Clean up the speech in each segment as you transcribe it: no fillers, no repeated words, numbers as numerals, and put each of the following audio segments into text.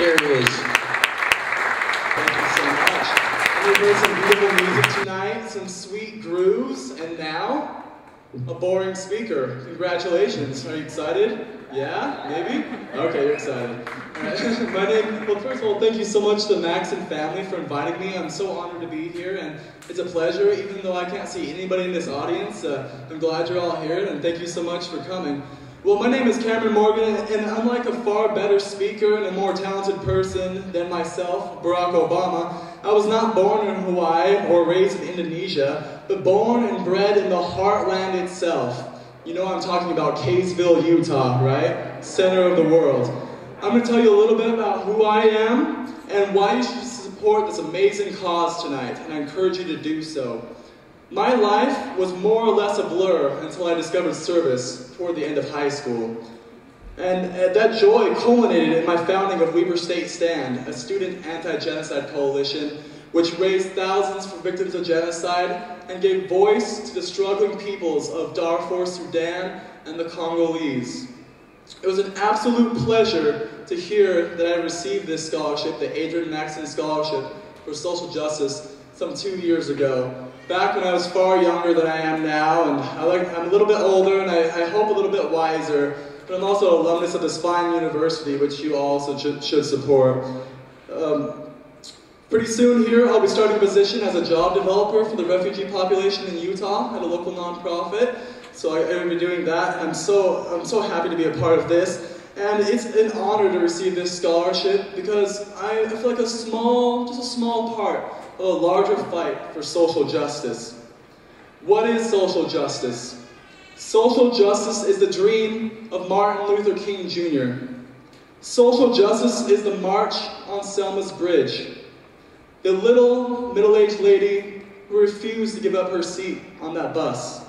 There he is. Thank you so much. We've heard some beautiful music tonight, some sweet grooves, and now, a boring speaker. Congratulations. Are you excited? Yeah? Maybe? Okay, you're excited. All right. Well, first of all, thank you so much to the Maxson family for inviting me. I'm so honored to be here, and it's a pleasure, even though I can't see anybody in this audience. I'm glad you're all here, and thank you so much for coming. Well, my name is Cameron Morgan, and unlike a far better speaker and a more talented person than myself, Barack Obama, I was not born in Hawaii or raised in Indonesia, but born and bred in the heartland itself. You know I'm talking about Kaysville, Utah, right? Center of the world. I'm going to tell you a little bit about who I am and why you should support this amazing cause tonight, and I encourage you to do so. My life was more or less a blur until I discovered service toward the end of high school. And that joy culminated in my founding of Weber State Stand, a student anti-genocide coalition which raised thousands for victims of genocide and gave voice to the struggling peoples of Darfur, Sudan, and the Congolese. It was an absolute pleasure to hear that I received this scholarship, the Adrian Maxson Scholarship for Social Justice, some 2 years ago. Back when I was far younger than I am now, and I'm a little bit older, and I hope a little bit wiser, but I'm also an alumnus of this fine university, which you also should support. Pretty soon here, I'll be starting a position as a job developer for the refugee population in Utah at a local nonprofit. So I will be doing that, and I'm so happy to be a part of this. And it's an honor to receive this scholarship because I feel like just a small part of a larger fight for social justice. What is social justice? Social justice is the dream of Martin Luther King Jr. Social justice is the march on Selma's Bridge. The little middle-aged lady who refused to give up her seat on that bus.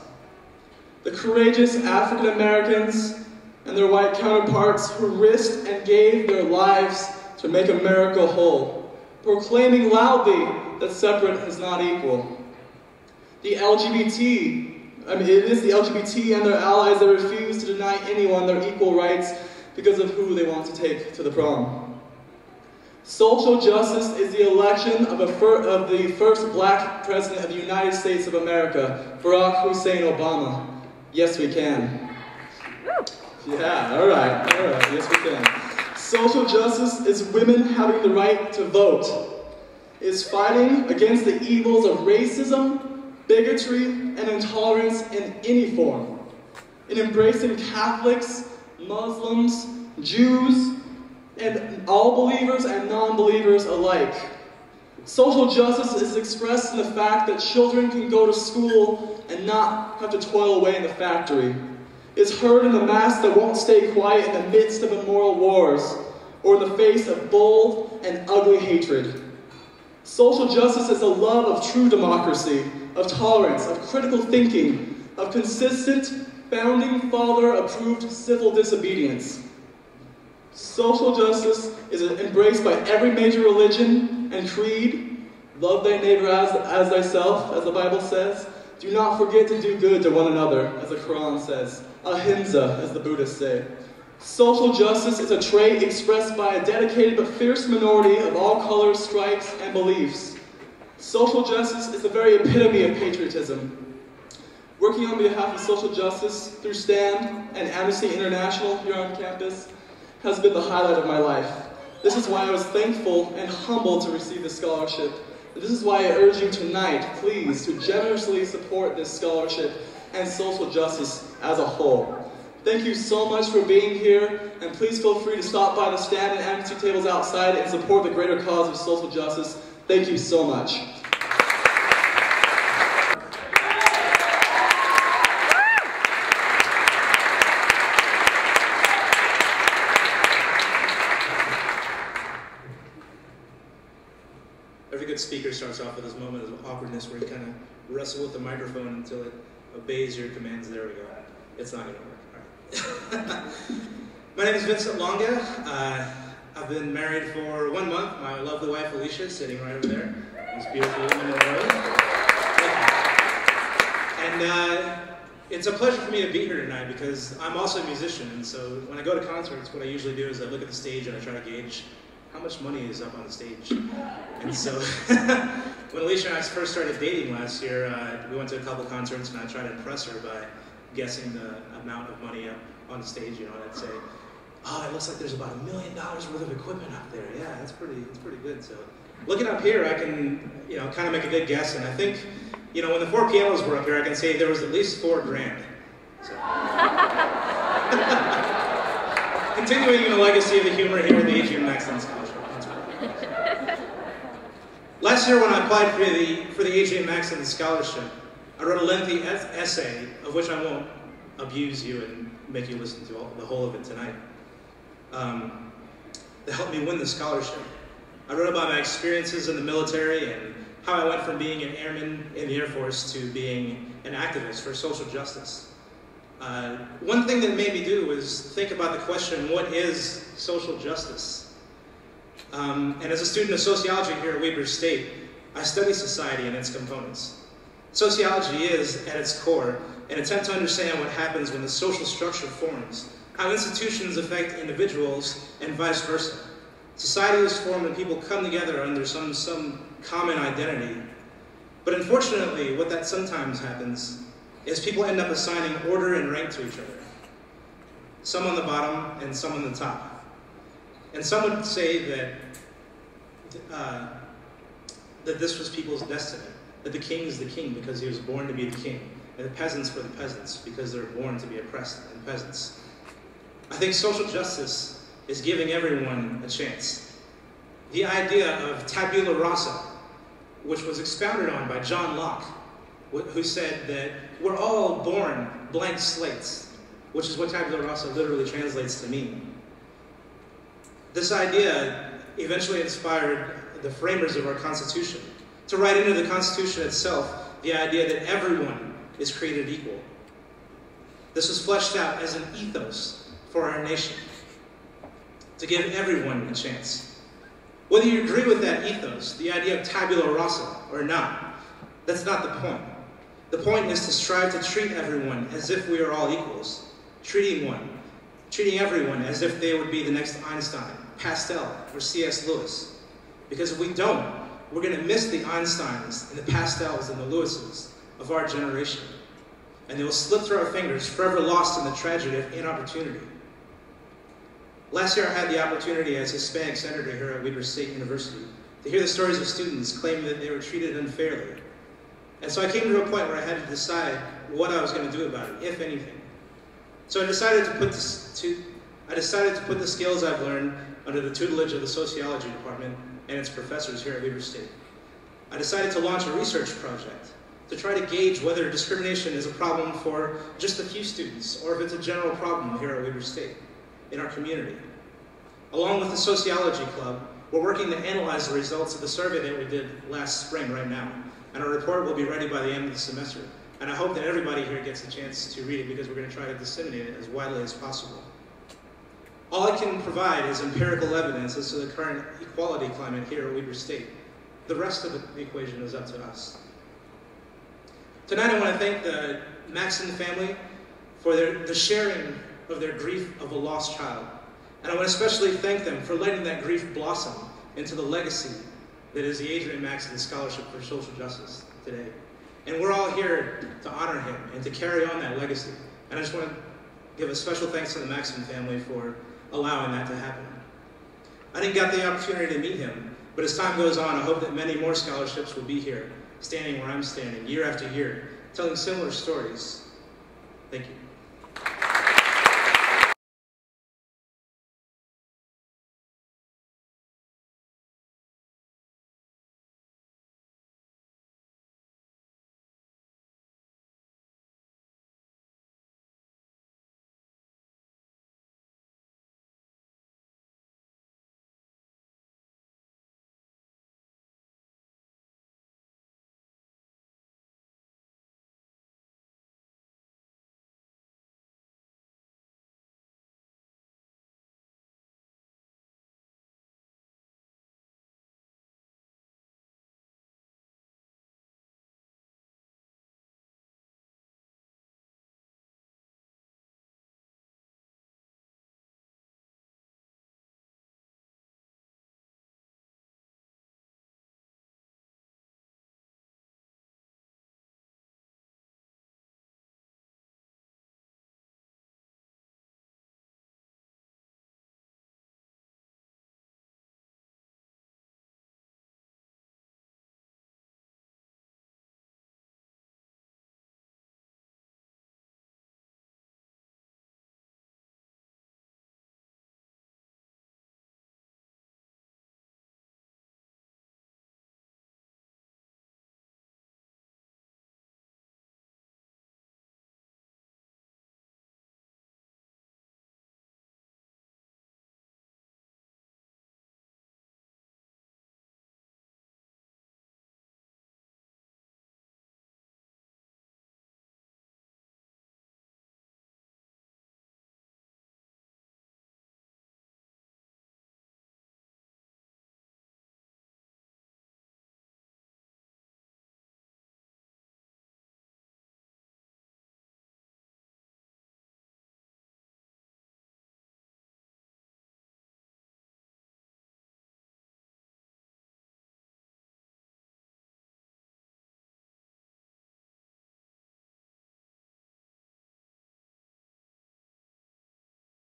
The courageous African Americans and their white counterparts who risked and gave their lives to make America whole, proclaiming loudly that separate is not equal. The LGBT, it is the LGBT and their allies that refuse to deny anyone their equal rights because of who they want to take to the prom. Social justice is the election of the first black president of the United States of America, Barack Hussein Obama. Yes, we can. Yeah, all right, yes we can. Social justice is women having the right to vote. Is fighting against the evils of racism, bigotry, and intolerance in any form. In embracing Catholics, Muslims, Jews, and all believers and non-believers alike. Social justice is expressed in the fact that children can go to school and not have to toil away in the factory. It's heard in the mass that won't stay quiet in the midst of immoral wars, or in the face of bold and ugly hatred. Social justice is the love of true democracy, of tolerance, of critical thinking, of consistent, founding father-approved civil disobedience. Social justice is embraced by every major religion and creed. Love thy neighbor as thyself, as the Bible says. Do not forget to do good to one another, as the Quran says. Ahimsa, as the Buddhists say. Social justice is a trait expressed by a dedicated but fierce minority of all colors, stripes, and beliefs. Social justice is the very epitome of patriotism. Working on behalf of social justice through STAND and Amnesty International here on campus has been the highlight of my life. This is why I was thankful and humbled to receive this scholarship. This is why I urge you tonight, please, to generously support this scholarship and social justice as a whole. Thank you so much for being here, and please feel free to stop by the STAND and Amnesty tables outside and support the greater cause of social justice. Thank you so much. Every good speaker starts off with this moment of awkwardness where you kind of wrestle with the microphone until it obeys your commands. There we go. It's not going to work. All right. My name is Vincent Longa. I've been married for 1 month. My lovely wife, Alicia, is sitting right over there. This beautiful woman in the room. And it's a pleasure for me to be here tonight because I'm also a musician. And so when I go to concerts, what I usually do is I look at the stage and I try to gauge how much money is up on the stage? And so when Alicia and I first started dating last year, we went to a couple concerts and I tried to impress her by guessing the amount of money up on the stage, you know, and I'd say, oh, it looks like there's about $1 million worth of equipment up there. Yeah, that's pretty good. So looking up here, I can, you know, kind of make a good guess, and I think, you know, when the 4 pianos were up here, I can say there was at least $4 grand. So. Continuing the legacy of the humor here at the Adrian Maxson Scholarship. Last year when I applied for the Adrian Maxson Scholarship, I wrote a lengthy essay, of which I won't abuse you and make you listen to the whole of it tonight, that helped me win the scholarship. I wrote about my experiences in the military and how I went from being an airman in the Air Force to being an activist for social justice. One thing that made me do was think about the question, what is social justice? And as a student of sociology here at Weber State, I study society and its components. Sociology is, at its core, an attempt to understand what happens when the social structure forms, how institutions affect individuals, and vice versa. Society is formed when people come together under some common identity. But unfortunately, what that sometimes happens is people end up assigning order and rank to each other. Some on the bottom and some on the top. And some would say that this was people's destiny, that the king is the king because he was born to be the king, and the peasants were the peasants because they were born to be oppressed and peasants. I think social justice is giving everyone a chance. The idea of tabula rasa, which was expounded on by John Locke, who said that we're all born blank slates, which is what tabula rasa literally translates to mean. This idea eventually inspired the framers of our Constitution to write into the Constitution itself the idea that everyone is created equal. This was fleshed out as an ethos for our nation, to give everyone a chance. Whether you agree with that ethos, the idea of tabula rasa, or not, that's not the point. The point is to strive to treat everyone as if we are all equals, treating everyone as if they would be the next Einstein, Pastel, or C.S. Lewis. Because if we don't, we're going to miss the Einsteins and the Pastels and the Lewises of our generation. And they will slip through our fingers, forever lost in the tragedy of inopportunity. Last year I had the opportunity as Hispanic senator here at Weber State University to hear the stories of students claiming that they were treated unfairly. And so I came to a point where I had to decide what I was going to do about it, if anything. So I decided to put the skills I've learned under the tutelage of the sociology department and its professors here at Weber State. I decided to launch a research project to try to gauge whether discrimination is a problem for just a few students or if it's a general problem here at Weber State, in our community. Along with the Sociology Club, we're working to analyze the results of the survey that we did last spring right now, and our report will be ready by the end of the semester. And I hope that everybody here gets a chance to read it because we're going to try to disseminate it as widely as possible. All I can provide is empirical evidence as to the current equality climate here at Weber State. The rest of the equation is up to us. Tonight I want to thank the Maxson family for the sharing of their grief of a lost child. And I want to especially thank them for letting that grief blossom into the legacy that is the Adrian Maxson Scholarship for Social Justice today. And we're all here to honor him and to carry on that legacy. And I just want to give a special thanks to the Maxson family for allowing that to happen. I didn't get the opportunity to meet him, but as time goes on, I hope that many more scholarships will be here, standing where I'm standing, year after year, telling similar stories. Thank you.